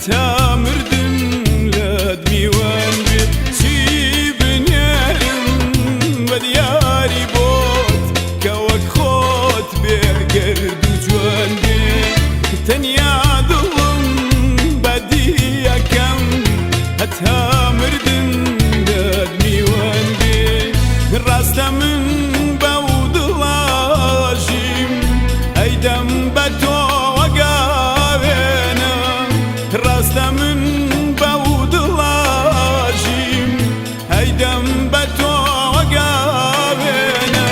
هتا مردم لاد میوان بی چی بنیارم بدیاری بود که وک خود بگرد و جوان بی تنیا دلم بدی یکم هتا مردم لاد میوان بی راستا من بود لاجیم ایدم بدو راستا من بود لاجیم ایدم بدو وقابینا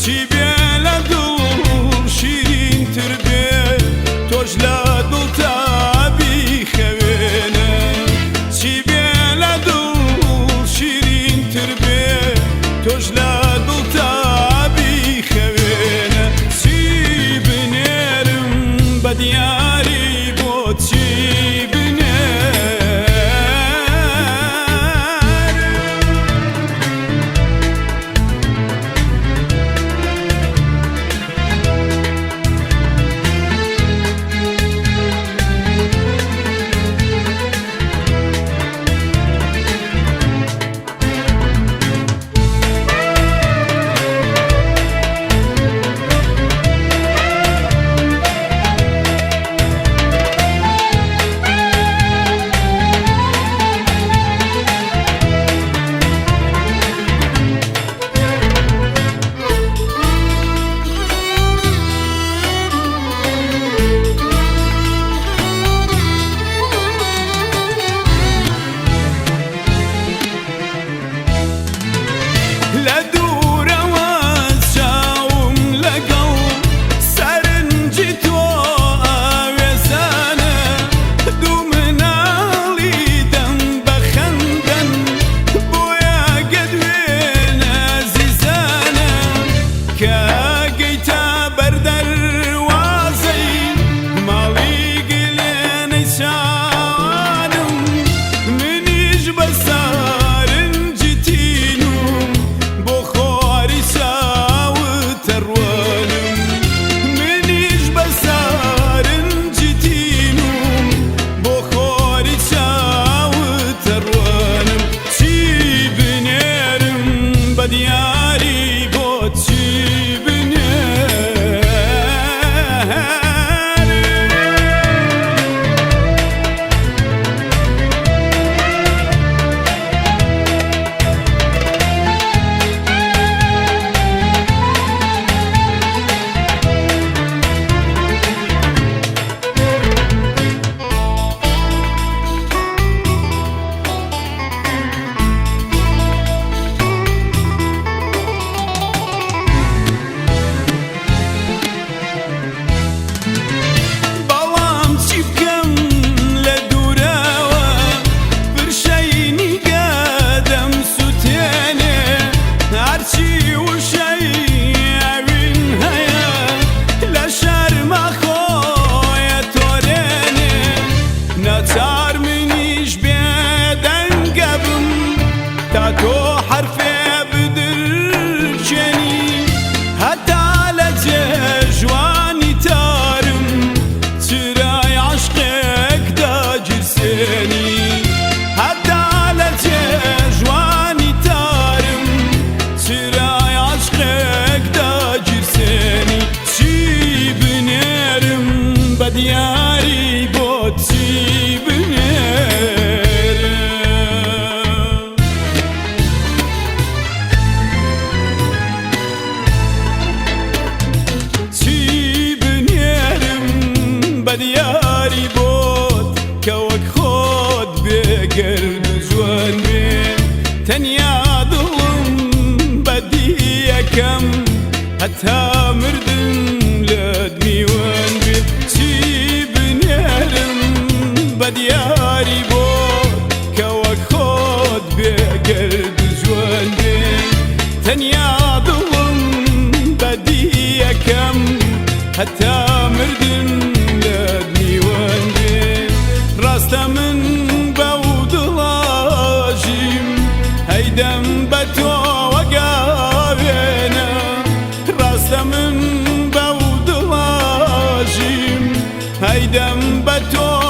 چی بیلا دل شیرین تر بی توش لا دل تابی خوینا چی بیلا دل شیرین تر بی توش لا دل تابی خوینا چی بنیرم بدیاری بود چی بدیاری بود چی بنیارم تو حرفي بدرجني حتى لجواني تارم تراي عشقك دا جرسني حتى لجواني تارم تراي عشقك دا جرسني شي بنيرم بدياري بود شي بنيرم بدیاری بود که وک خود بگرد و جوان بی تنیا دلم بدی یکم حتا مردم لاد میوان بی چی بنیرم بدیاری بود که وک خود بگرد و جوان بی تنیا دلم بدی یکم حتا مردم راستا من بود لاجیم ایدم بدو وقابینا راستا من بود لاجیم ایدم بدو